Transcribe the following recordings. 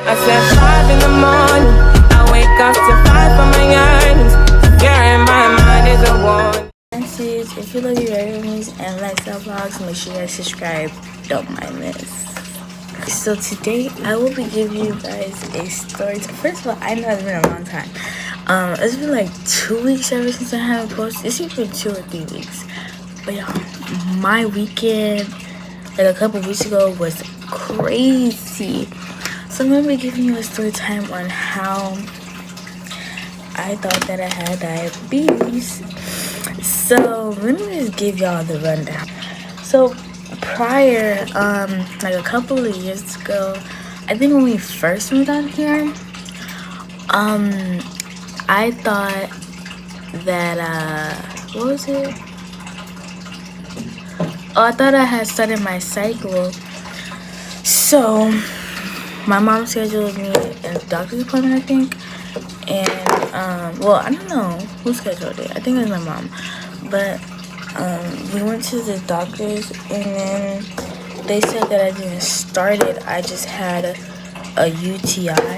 I said 5 in the morning. I wake up to 5 for my yearnings. You're in my mind is a warning. If you love your earrings and lifestyle vlogs, make sure you guys subscribe. Don't mind this. So today I will be giving you guys a story. First of all, I know it's been a long time. It's been like 2 weeks ever since I haven't posted. It's been 2 or 3 weeks. But y'all, my weekend like a couple weeks ago was crazy. So I'm gonna be giving you a story time on how I thought that I had diabetes. So let me just give y'all the rundown. So prior, like a couple of years ago, I think when we first moved down here, I thought that what was it? Oh, I thought I had started my cycle. So my mom scheduled me a doctor's appointment, I think. And well, I don't know who scheduled it. I think it was my mom. But we went to the doctors, and then they said that I didn't start it. I just had a UTI.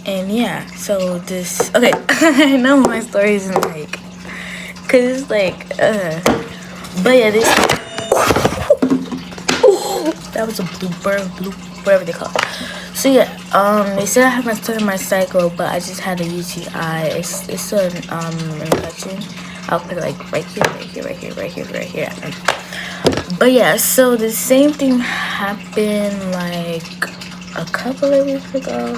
And yeah, so this, okay, I know my story isn't like, cause it's like, but yeah, this, that was a blooper, whatever they call it. So yeah, they said I haven't started my cycle, but I just had a UTI. It's an infection. I'll put it like right here. But yeah, so the same thing happened like a couple of weeks ago.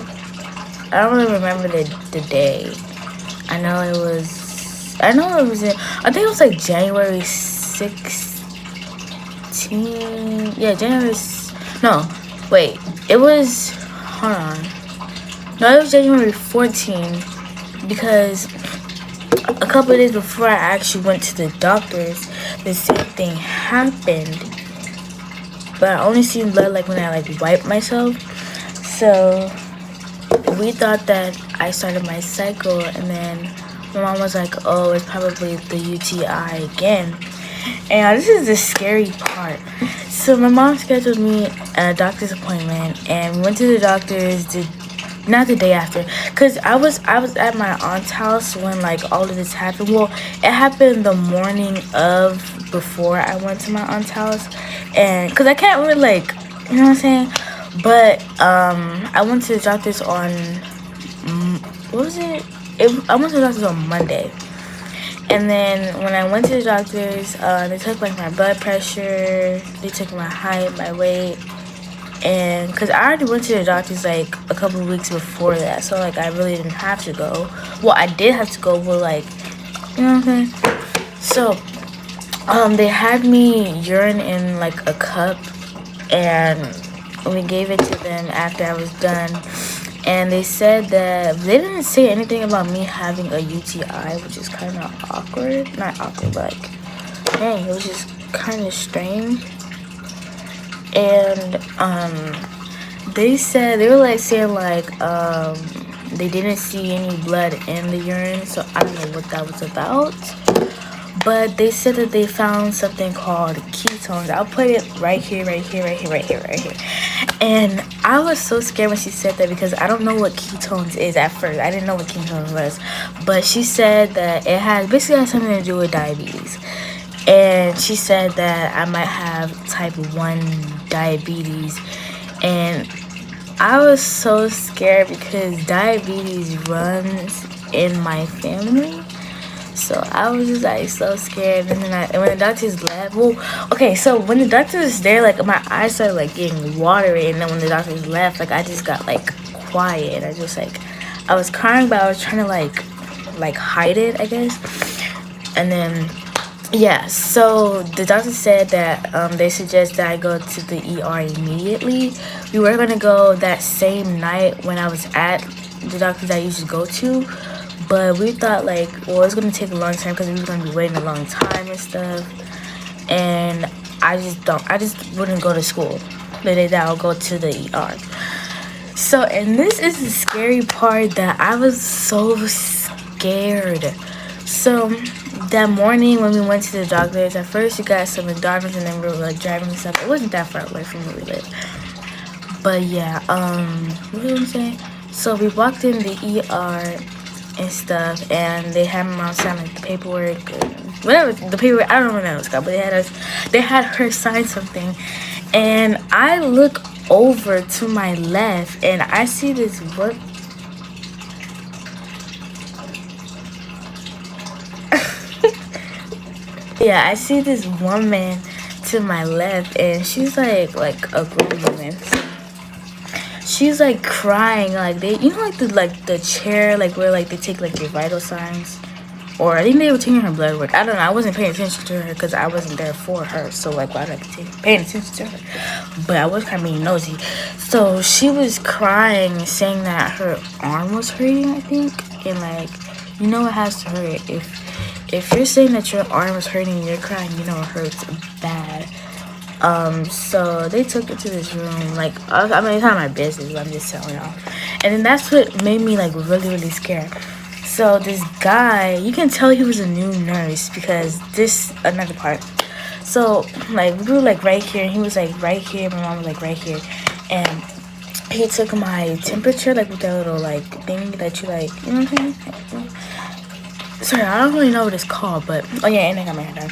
I don't really remember the day. I think it was like January 16. Yeah, hold on. No, it was January 14, because a couple of days before I actually went to the doctors, the same thing happened. But I only seen blood like when I like wiped myself. So we thought that I started my cycle, and then my mom was like, oh, it's probably the UTI again. And this is the scary part. So my mom scheduled me a doctor's appointment, and we went to the doctor's not the day after, because I was at my aunt's house when like all of this happened. Well, it happened the morning of before I went to my aunt's house, and because I can't really like, you know what I'm saying. But I went to the doctor's on I went to the doctor's on Monday. And then when I went to the doctors, they took like my blood pressure, they took my height, my weight, and because I already went to the doctors like a couple of weeks before that, so like I really didn't have to go. Well, I did have to go, but like, you know what I'm saying? So they had me urine in like a cup, and we gave it to them after I was done. And they said that they didn't say anything about me having a UTI, which is kind of awkward. Not awkward, but like, dang, it was just kind of strange. And they were like saying like they didn't see any blood in the urine, so I don't know what that was about. But they said that they found something called ketones. I'll put it right here. And I was so scared when she said that, because I don't know what ketones is at first. I didn't know what ketones was. But she said that it basically has something to do with diabetes. And she said that I might have type 1 diabetes. And I was so scared because diabetes runs in my family. So I was just like so scared. And then when the doctors left, so when the doctor was there, like my eyes started like getting watery, and then when the doctors left, like I just got like quiet. I just like, I was crying, but I was trying to like hide it, I guess. And then yeah, so the doctor said that they suggest that I go to the ER immediately. We were gonna go that same night when I was at the doctors I usually go to. But we thought like, well, it's gonna take a long time because we were gonna be waiting a long time and stuff. And I just wouldn't go to school the day that I'll go to the ER. So, and this is the scary part, that I was so scared. So that morning when we went to the doctors, at first we got some endorphins, and then we were like driving and stuff. It wasn't that far away from where we live. But yeah, what was I saying? So we walked in the ER and stuff, and they had my mom sign like the paperwork, whatever the paperwork. I don't remember what it's called, but they had her sign something, and I look over to my left, and I see this work. Yeah, I see this woman to my left, and she's like a grown woman. She's like crying, like like the chair, like where like they take like your vital signs, or I think they were taking her blood work. I don't know. I wasn't paying attention to her because I wasn't there for her. So like, why did I be paying attention to her? But I was kind of being nosy. So she was crying, saying that her arm was hurting, I think, and like, you know, it has to hurt. If you're saying that your arm is hurting and you're crying, you know it hurts bad. So they took it to this room. Like, I mean, it's not my business, but I'm just telling y'all. And then that's what made me like really scared. So this guy, you can tell he was a new nurse because this another part. So like we were like right here, and he was like right here. My mom was like right here, and he took my temperature like with that little like thing that you like, you know what I'm saying? Sorry, I don't really know what it's called, but oh yeah, and I got my hair done.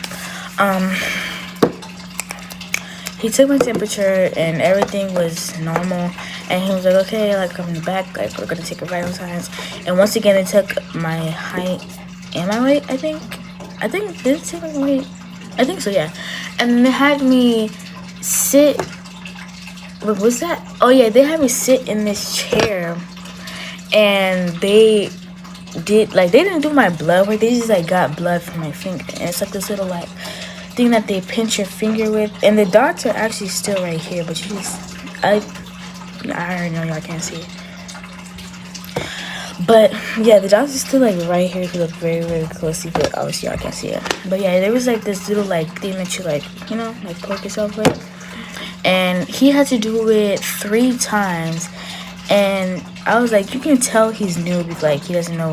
He took my temperature and everything was normal, and he was like, okay, like come in the back, like we're gonna take a vital signs. And once again, they took my height and my weight. I think did it take my weight? I think so, yeah. And then they had me sit. What was that? Oh yeah, they had me sit in this chair, and they didn't do my blood work. They just like got blood from my finger, and it's like this little like thing that they pinch your finger with. And the dots are actually still right here, but you just I already know y'all can't see it. But yeah, the dots are still like right here if you look very closely, but obviously y'all can't see it. But yeah, there was like this little like thing that you like, you know, like poke yourself with. And he had to do it 3 times. And I was like, you can tell he's new because like he doesn't know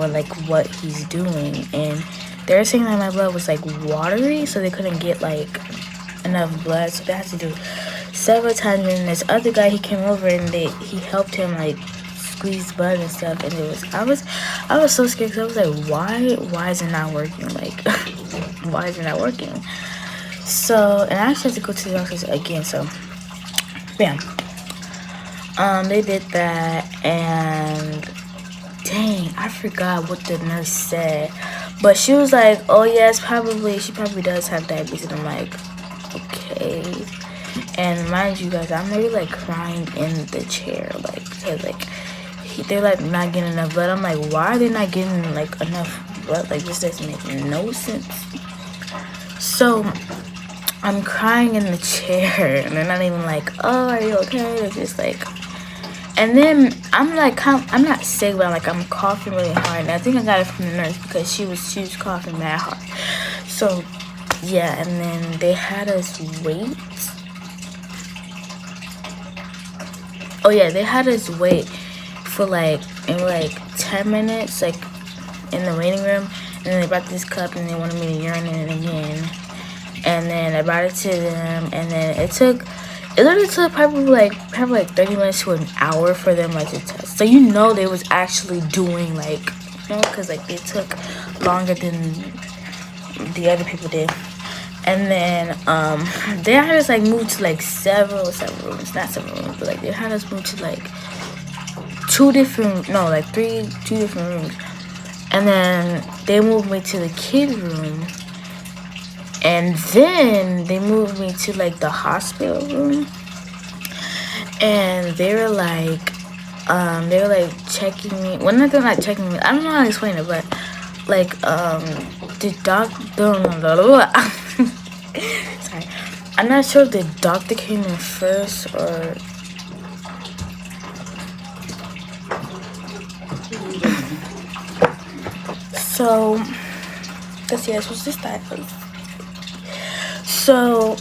what he's doing. And they were saying that my blood was like watery, so they couldn't get like enough blood, so they had to do several times. And this other guy, he came over and he helped him like squeeze blood and stuff. And I was so scared because I was like, why is it not working? Like why is it not working? So, and I actually had to go to the doctor again. So bam, they did that, and dang, I forgot what the nurse said, but she was like, oh yes, she probably does have diabetes. And I'm like, okay. And mind you guys, I'm really like crying in the chair, like because like they're like not getting enough blood. I'm like, why are they not getting like enough blood? Like this doesn't make no sense. So I'm crying in the chair, and they're not even like, oh, are you okay? They're just like, and then I'm like, I'm not sick, but I'm coughing really hard. And I think I got it from the nurse because she was coughing that hard. So yeah, and then they had us wait. Oh yeah, they had us wait for like 10 minutes, like in the waiting room. And then they brought this cup, and they wanted me to urinate it again. And then I brought it to them, and then it literally took probably like 30 minutes to an hour for them like to test. So you know they was actually doing like, you know, because like it took longer than the other people did. And then they had us like move to like several rooms, not several rooms, but like they had us move to like two different rooms. And then they moved me to the kid room. And then they moved me to like the hospital room, and they were like checking me. Well, not they're not checking me. I don't know how to explain it, but like the doctor. Sorry, I'm not sure if the doctor came in first or. So, let's see. This was this time. So,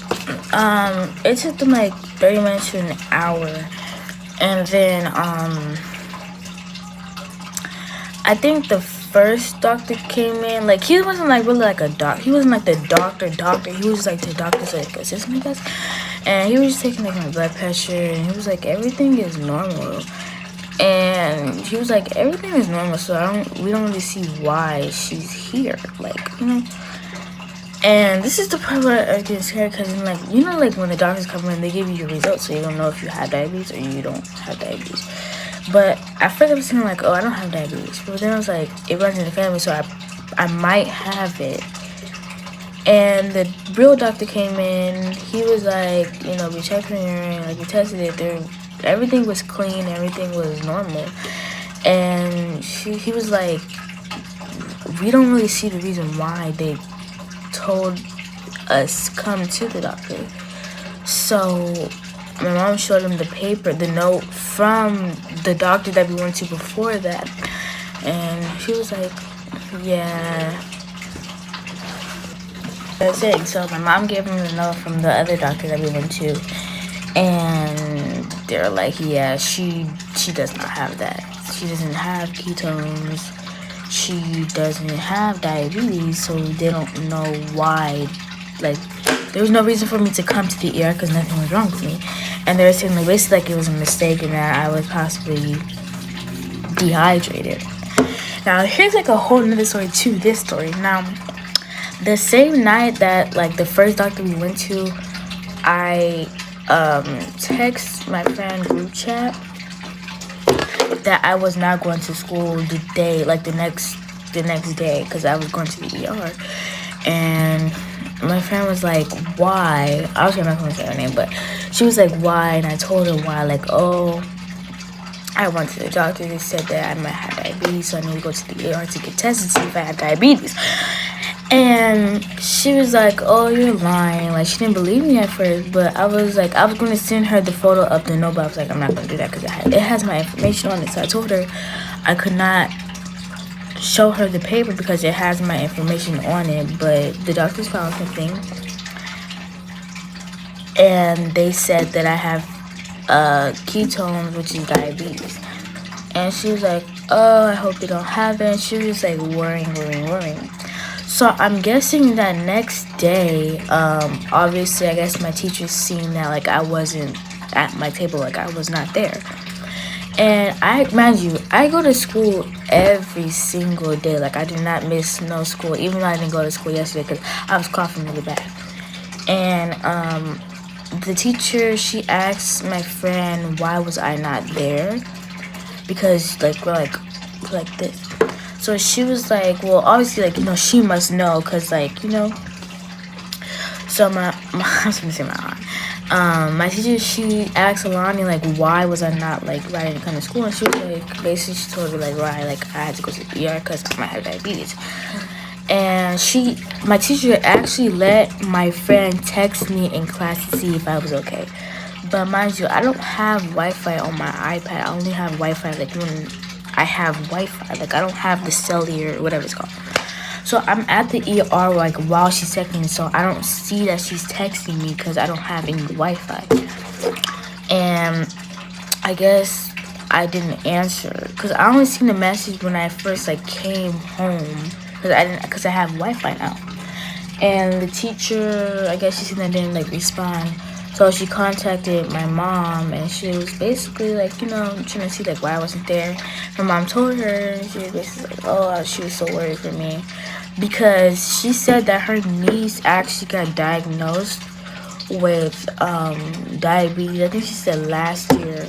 it took them like 30 minutes to an hour, and then, I think the first doctor came in, like, he wasn't like really like a doc, he wasn't like the doctor, he was like the doctor's like assistant, I guess, And he was just taking like my blood pressure, and he was like, everything is normal. And he was like, everything is normal, so we don't really see why she's here, like, you know. And this is the part where I get scared, because, like, you know, like when the doctors come in, they give you your results, so you don't know if you have diabetes or you don't have diabetes. But at first I was thinking like, oh, I don't have diabetes, but then I was like, it runs in the family, so I might have it. And the real doctor came in. He was like, you know, we checked your urine, like we tested it. Everything was clean, everything was normal. And he was like, we don't really see the reason why they told us come to the doctor. So my mom showed him the note from the doctor that we went to before that. And she was like, yeah. That's it. So my mom gave him the note from the other doctor that we went to, and they're like, yeah, she does not have that. She doesn't have ketones. She doesn't have diabetes, so they don't know why. Like, there was no reason for me to come to the ER because nothing was wrong with me. And they were saying like basically like it was a mistake and that I was possibly dehydrated. Now here's like a whole nother story to this story. Now, the same night that like the first doctor we went to, I text my friend group chat that I was not going to school the next day because I was going to the ER. And my friend was like, why? I was not going to say her name, but she was like, why? And I told her why, like, oh, I went to the doctor. They said that I might have diabetes, so I need to go to the ER to get tested to see if I have diabetes. And she was like, oh, you're lying. Like, she didn't believe me at first, but I was like, I was going to send her the photo of the note, but I was like, I'm not going to do that because it has my information on it. So I told her I could not show her the paper because it has my information on it, but the doctors found something. And they said that I have ketones, which is diabetes. And she was like, oh, I hope you don't have it. And she was just like worrying. So I'm guessing that next day, obviously, I guess my teacher seen that like I wasn't at my table, like I was not there. And I go to school every single day. Like I do not miss no school, even though I didn't go to school yesterday because I was coughing really bad. And the teacher, she asked my friend why was I not there, because like we're like this. So she was like, well, obviously, like, you know, she must know, because, like, you know. So I was going to say my aunt. My teacher, she asked Alani, like, why was I not, like, why I didn't come to school? And she was like, basically, she told her, like, why, like, I had to go to the ER because I might have diabetes. And my teacher actually let my friend text me in class to see if I was okay. But mind you, I don't have Wi-Fi on my iPad. I only have Wi-Fi, like, when I have Wi-Fi. Like, I don't have the cellular, whatever it's called. So I'm at the ER, like, while she's texting me. So I don't see that she's texting me because I don't have any Wi-Fi. And I guess I didn't answer because I only seen the message when I first, like, came home because I have Wi-Fi now. And the teacher, I guess she seen that I didn't, like, respond. So she contacted my mom, and she was basically, like, you know, trying to see, like, why I wasn't there. My mom told her, and she was basically like, oh, she was so worried for me. Because she said that her niece actually got diagnosed with diabetes. I think she said last year.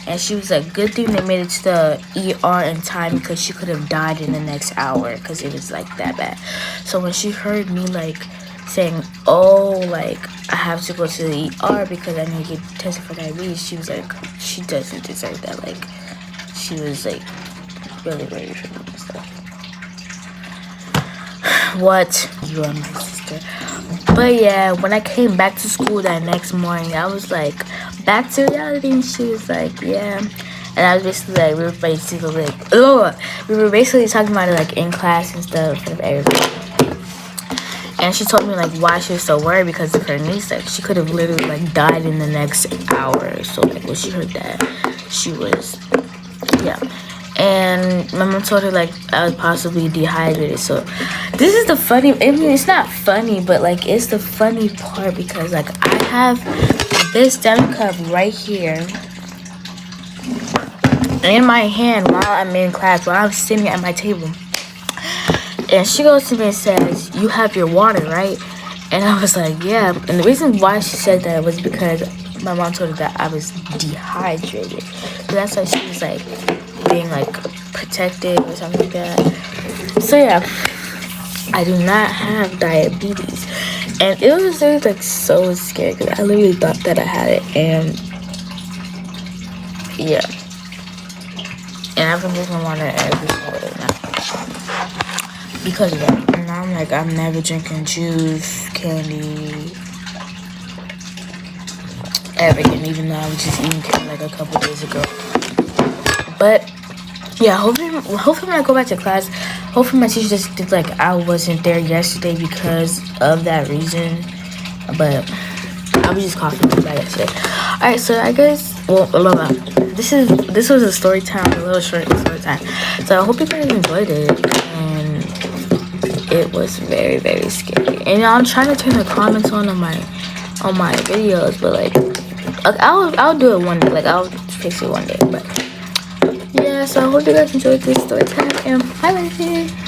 And she was like, good thing they made it to the ER in time because she could have died in the next hour because it was, like, that bad. So when she heard me, like, saying, oh, like, I have to go to the ER because I need to get tested for diabetes, she was like, she doesn't deserve that. Like, she was, like, really worried for me and stuff. What? You are my sister. But yeah, when I came back to school that next morning, I was like, back to reality, and she was like, yeah. And I was basically like, we were basically talking about it, like, in class and stuff in front of everybody. And she told me, like, why she was so worried because of her niece. Like, she could have literally, like, died in the next hour. So, like, when she heard that, she was, yeah. And my mom told her, like, I was possibly dehydrated. So, this is the funny, I mean, it's not funny, but, like, it's the funny part because, like, I have this demi cup right here in my hand while I'm in class, while I'm sitting at my table. And she goes to me and says, "You have your water, right?" And I was like, "Yeah." And the reason why she said that was because my mom told her that I was dehydrated. So that's why she was like being like protected or something like that. So yeah, I do not have diabetes. And it was just like so scary because I literally thought that I had it. And yeah. And I've been drinking water every single day now because of that. And now I'm like, I'm never drinking juice, candy, ever again, even though I was just eating candy like a couple days ago. But yeah, hopefully when I go back to class, hopefully my teacher just did like I wasn't there yesterday because of that reason. But I was just coughing really bad yesterday. Alright, so I guess this was a story time, a little short story time. So I hope you guys enjoyed it, and it was very, very scary. And I'm trying to turn the comments on my videos, but like I'll do it one day. Like I'll fix it one day. But yeah, so I hope you guys enjoyed this story time, and bye.